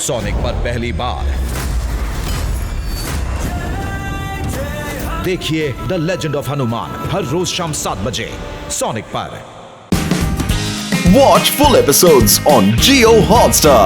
Sonic पर पहली बार देखिए द लेजेंड ऑफ हनुमान हर रोज शाम 7 बजे सोनिक पर। Watch full episodes on Jio Hotstar.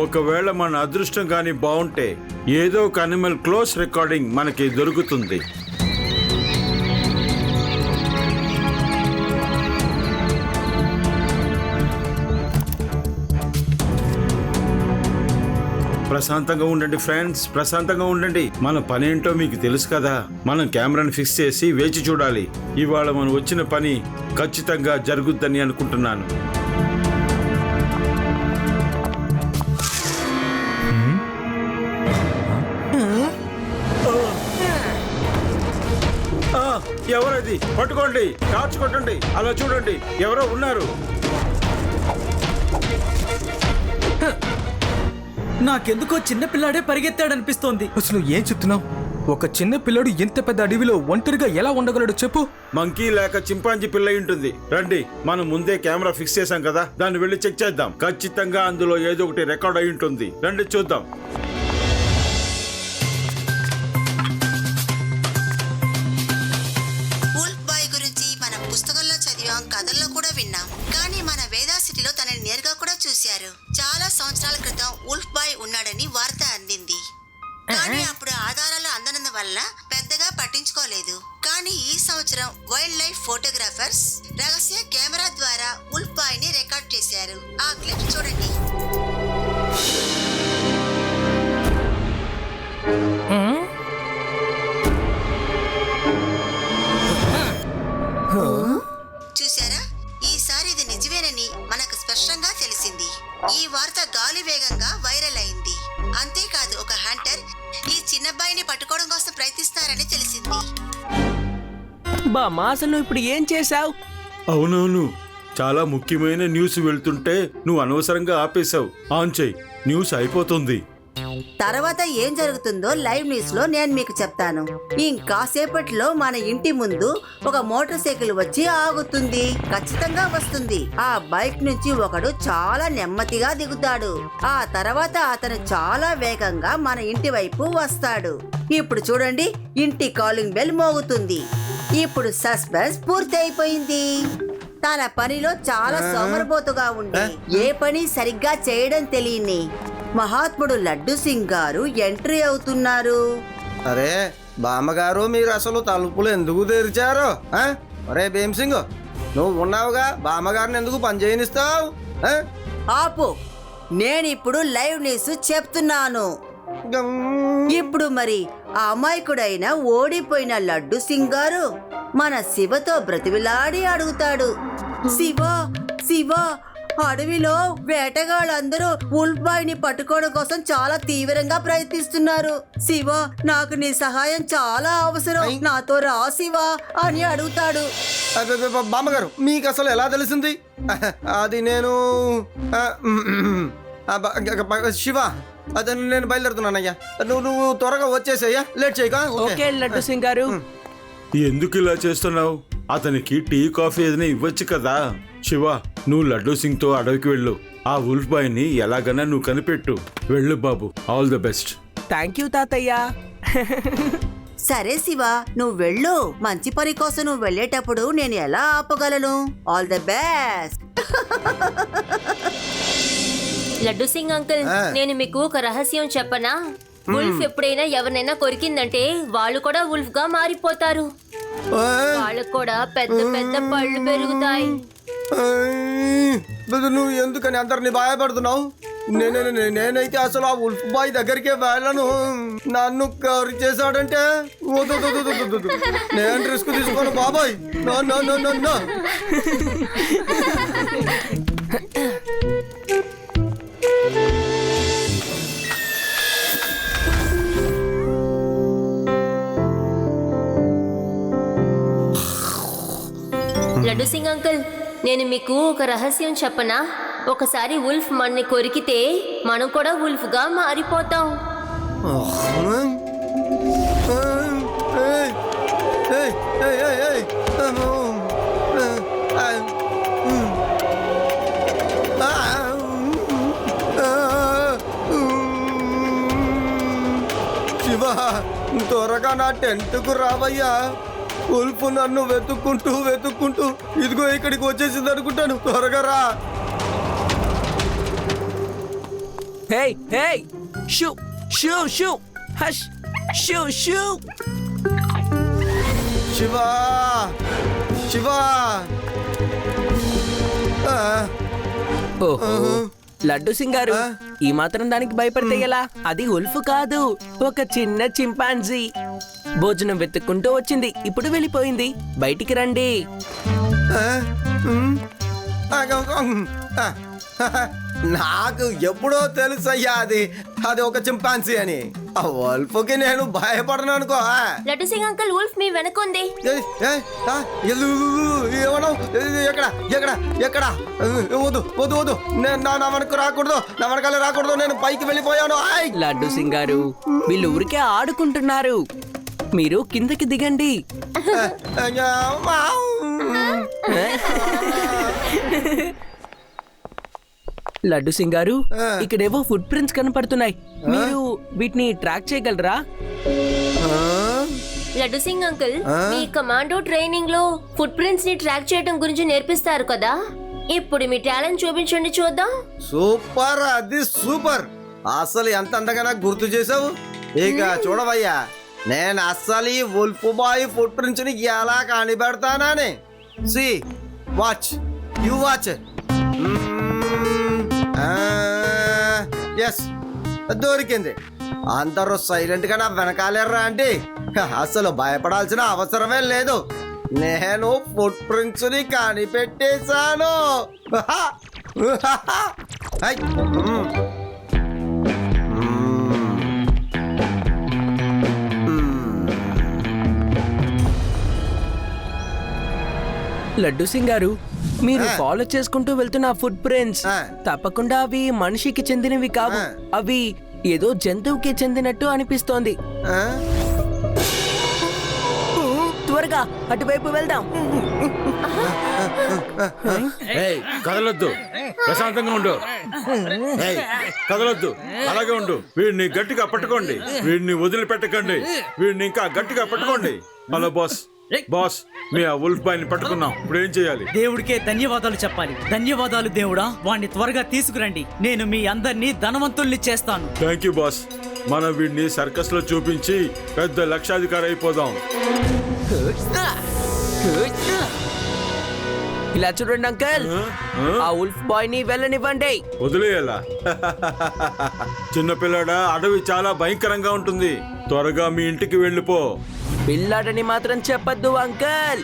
ఒకవేళ మన అదృష్టం కానీ బాగుంటే ఏదో ఒక అనిమల్ క్లోజ్ రికార్డింగ్ మనకి దొరుకుతుంది. ప్రశాంతంగా ఉండండి ఫ్రెండ్స్, ప్రశాంతంగా ఉండండి. మన పని ఏంటో మీకు తెలుసు కదా. మనం కెమెరాని ఫిక్స్ చేసి వేచి చూడాలి. ఇవాళ మనం వచ్చిన పని ఖచ్చితంగా జరుగుద్దని అనుకుంటున్నాను. ఎవరది? పట్టుకోండి, టార్చ్ కొట్టండి, అలా చూడండి, ఎవరో ఉన్నారు. నాకెందుకో చిన్న పిల్లాడే పరిగెత్తాడనిపిస్తోంది. అసలు ఏం చెప్తున్నావు? ఒక చిన్న పిల్లడు ఎంత పెద్ద అడవిలో ఒంటరిగా ఎలా ఉండగలడు చెప్పు? మంకీ లేక చింపాంజీ పిల్ల ఉంటుంది. రండి, మనం ముందే కెమెరా ఫిక్స్ చేశాం కదా, దాన్ని వెళ్ళి చెక్ చేద్దాం. ఖచ్చితంగా అందులో ఏదో ఒకటి రికార్డ్ అయి ఉంటుంది. రండి చూద్దాం. కథల్లో కూడా విన్నాం, కానీ మన వేదా సిటీలో తనని నేరుగా కూడా చూశారు. చాలా సంవత్సరాల క్రితం ఉల్ఫ్ బాయ్ ఉన్నాడని వార్త అందింది, కానీ అప్పుడు ఆధారాలు అందనందు వల్ల పెద్దగా పట్టించుకోలేదు. కానీ ఈ సంవత్సరం వైల్డ్ లైఫ్ ఫోటోగ్రాఫర్స్ రహస్య కెమెరా ద్వారా ఉల్ఫ్ బాయ్ ని రికార్డ్ చేశారు. ఆ క్లిప్ చూడండి. చూసారా, ఈసారి ఇది నిజమేనని మనకు స్పష్టంగా తెలిసింది. ఈ వార్త గాలి వేగంగా వైరల్ అయింది. అంతేకాదు, ఒక హంటర్ ఈ చిన్నబ్బాయిని పట్టుకోవడం కోసం ప్రయత్నిస్తారని తెలిసింది. బామ్మా, అసలు నువ్వు ఇప్పుడు ఏం చేశావు? అవునవును, చాలా ముఖ్యమైన న్యూస్ వెళ్తుంటే నువ్వు అనవసరంగా ఆపేశావు. ఆన్ చెయ్యి, న్యూస్ అయిపోతుంది. తర్వాత ఏం జరుగుతుందో లైవ్ న్యూస్ లో నేను మీకు చెప్తాను. ఇంకాసేపట్లో మన ఇంటి ముందు ఒక మోటార్ సైకిల్ వచ్చి ఆగుతుంది. ఖచ్చితంగా వస్తుంది. ఆ బైక్ నుంచి ఒకడు చాలా నెమ్మదిగా దిగుతాడు. ఆ తర్వాత అతను చాలా వేగంగా మన ఇంటి వైపు వస్తాడు. ఇప్పుడు చూడండి, ఇంటి కాలింగ్ బెల్ మోగుతుంది. ఇప్పుడు సస్పెన్స్ పూర్తి అయిపోయింది. తన పనిలో చాలా సోమరబోతుగా ఉండి ఏ పని సరిగ్గా చేయడం తెలియని మహాత్ముడు లడ్డు సింగ్ గారు ఎంట్రీ అవుతున్నారు. అరే బామ్మగారు, మీరు అసలు తలుపులు ఎందుకు తెరిచారు? అరే భీమ్ సింగ్, నువ్వు ఉన్నావుగా, బామ్మగారిని ఎందుకు పని చేయనిస్తావు? ఆపు, నేనిప్పుడు లైవ్ న్యూస్ చెప్తున్నాను. ఇప్పుడు మరి ఆ అమాయకుడైన ఓడిపోయిన లడ్డు సింగ్ గారు మన శివతో బ్రతివిలాడి అడుగుతాడు, శివ శివ, అడవిలో వేటగాళ్ళందరూ ఉల్ఫ్ బాయ్ ని పట్టుకోవడం కోసం చాలా తీవ్రంగా ప్రయత్నిస్తున్నారు. శివ, నాకు నీ సహాయం చాలా అవసరం, నాతో రా శివ అని అడుగుతాడు. బామ్మగారు, మీకు అసలు ఎలా తెలిసింది? అది నేను శివ, అదే నేను బయలుదేరుతున్నానయ్యా. నువ్వు త్వరగా వచ్చేసయ్యా, లేట్ చేయక. ఓకే లడ్డు సింగ్ గారు. ఎందుకు ఇలా చేస్తున్నావు? అతనికి టీ కాఫీ ఏదైనా ఇవ్వచ్చు కదా. శివ, నువ్వు లడ్డూ సింగ్ తో అడవికి వెళ్ళు. ఆ ఉల్ఫ్ బాయ్ ని ఎలాగైనా నువ్వు కనిపెట్టు. వెళ్ళు బాబు, all the best. Thank you తాతయ్య. సరే శివ, నువ్వు వెళ్ళు. మంచి పని కోసం నువ్వు వెళ్ళేటప్పుడు నేను ఎలా ఆపగలను? All the best. Laddu Singh uncle, నేను మీకు ఒక రహస్యం చెప్పనా? ఉల్ఫ్ ఎప్పుడైనా ఎవరినైనా కొరికిందంటే వాళ్ళు కూడా ఉల్ఫ్ గా మారిపోతారు. వాళ్ళకు కూడా పెద్ద పెద్ద పళ్ళు పెరుగుతాయి. నువ్వు ఎందుకని అందరిని భయపడుతున్నావు? నేనైతే అసలు ఆ ఉల్ఫ్ బాయ్ దగ్గరికే వెళ్ళను. నన్ను కవర్ చేశాడంటే వద్దు, వద్దు, వద్దు, వద్దు, వద్దు. నేను రిస్క్ తీసుకోను బాబాయ్. No no no no no. Laddu Singh uncle, నేను మీకు ఒక రహస్యం చెప్పనా? ఒకసారి ఉల్ఫ్ మనని కొరికితే మనం కూడా ఉల్ఫ్ గా మారిపోతాం. శివ, త్వరగా నా టెంట్కు రావయ్యా. ఉల్ఫ్ నన్ను వెతుక్కుంటూ ఇదిగో ఇక్కడికి వచ్చేసింది అనుకుంటాను. త్వరగా రా. Hey hey shoo shoo shoo hush shoo shoo. Shiva, Shiva. ఓహో, లడ్డు సింగ్ గారు, ఈ మాత్రం దానికి భయపడితే ఎలా? అది ఉల్ఫ్ కాదు, ఒక చిన్న చింపాంజీ. భోజనం వెతుక్కుంటూ వచ్చింది, ఇప్పుడు వెళ్ళిపోయింది. బయటికి రండి. నాకు ఎప్పుడో తెలుసయ్యా అది ఒక చింపాన్సీ అని. ఆ ఉల్ఫ్కి నేను భయపడను అనుకో. లడ్డు సింగ్ అంకుల్, ఉల్ఫ్ మీ వెనకుంది. ఎక్కడ ఎక్కడ ఎక్కడ? వద్దు వద్దు వద్దు, నేను నా వెనక్కు రాకూడదు, నా వెనకాల రాకూడదు. నేను పైకి వెళ్ళిపోయాను. లడ్డు సింగ్ గారు, వీళ్ళు ఊరికే ఆడుకుంటున్నారు, మీరు కిందకి దిగండి. లడ్డు సింగ్ గారు, ఇక్కడేవో ఫుట్ ప్రింట్స్ కనపడుతున్నాయి, మీరు వీటిని ట్రాక్ చేయగలరా? లడ్డు సింగ్ అంకుల్, మీ కమాండో ట్రైనింగ్ లో ఫుట్ ప్రింట్స్ ని ట్రాక్ చేయడం గురించి నేర్పిస్తారు కదా, ఇప్పుడు మీ టాలెంట్ చూపించండి చూద్దాం. సూపర్, అది సూపర్. అసలు ఎంత అంతగా గుర్తు చేసావు. ఇక చూడవయ్యా, నేను అస్సలు ఈ ఉల్ఫ్ బాయ్ ఫుట్ ప్రింట్స్ ని ఎలా కనిపెడతానని. See watch, you watch. Yes, దొరికింది. అందరూ సైలెంట్ గా నా వెనకాలేర్రా అంటే అసలు భయపడాల్సిన అవసరమే లేదు. నేను ఫుట్ ప్రింట్స్ ని కనిపెట్టేశాను. లడ్డు సింగ్ గారు, మీరు ఫాలో చేసుకుంటూ వెళ్తున్న ఫుట్ ప్రింట్స్ తప్పకుండా అవి మనిషికి చెందినవి కావు, అవి ఏదో జంతువుకి చెందినట్టు అనిపిస్తోంది. త్వరగా అటువైపు వెళ్దాం. కదలొద్దు, ప్రశాంతంగా ఉండు. కదలొద్దు, అలాగే ఉండు. వీడిని గట్టిగా పట్టుకోండి, వీడిని వదిలిపెట్టకండి, వీడిని ఇంకా గట్టిగా పట్టుకోండి. హలో బాస్, బాస్, మీ ఆ ఉల్ఫ్ బాయ్ ని పట్టుకున్నాం, ఇప్పుడు ఏం చేయాలి? దేవుడికే ధన్యవాదాలు చెప్పాలి. ధన్యవాదాలు దేవుడా, వాణ్ణి త్వరగా తీసుకురండి. నేను మీ అందరినీ ధనవంతుల్ని చేస్తాను. Thank you boss. మనం వీడిని సర్కస్ లో చూపించి పెద్ద లక్షాధికారి అయిపోదాం. ఇలా చూడండి అంకల్, ఆ ఉల్ఫ్ బాయ్ ని వెళ్ళనివ్వండి. వదిలేయాలా? చిన్నపిల్లాడా, అడవి చాలా భయంకరంగా ఉంటుంది, త్వరగా మీ ఇంటికి వెళ్ళిపో. పిల్లాడని మాత్రం చెప్పద్దు అంకల్.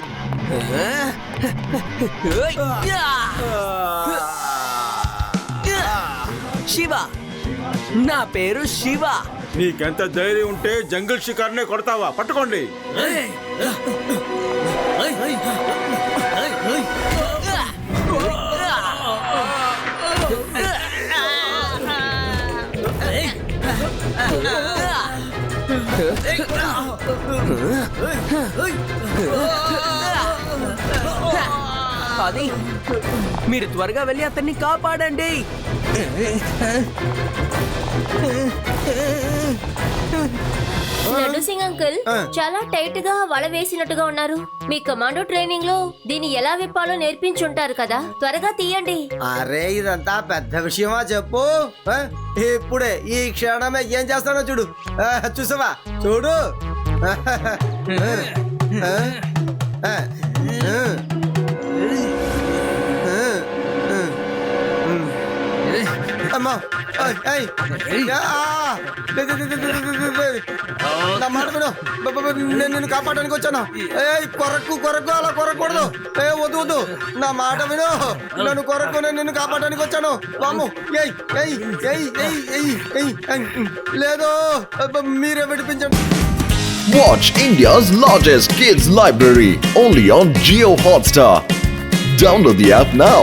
శివ, నా పేరు శివ. నీకెంత ధైర్యం ఉంటే జంగిల్ షికార్నే కొడతావా? పట్టుకోండి. అది మీరు త్వరగా వెళ్ళి అతన్ని కాపాడండి. లడ్డు సింగ్ అంకుల్ చాలా టైట్ గా వల వేసినట్టుగా ఉన్నారు. మీ కమాండో ట్రైనింగ్ లో దీన్ని ఎలా విప్పాలో నేర్పించుంటారు కదా, త్వరగా తీయండి. అరే ఇదంతా పెద్ద విషయమా చెప్పు. ఇప్పుడే ఈ క్షణమే ఏం చేస్తానో చూడు. చూసావా చూడు. అమ్మా నా మాట విను. నేను నిన్ను కాపాడడానికి వచ్చాను. కొరకు అలా కొరకూడదు. వద్దు నా మాట విను. నన్ను కొరకు, నేను నిన్ను కాపాడడానికి వచ్చాను. బాము లేదు, మీరే విడిపించండి. Watch India's largest kids library only on Jio Hotstar. Download the app now.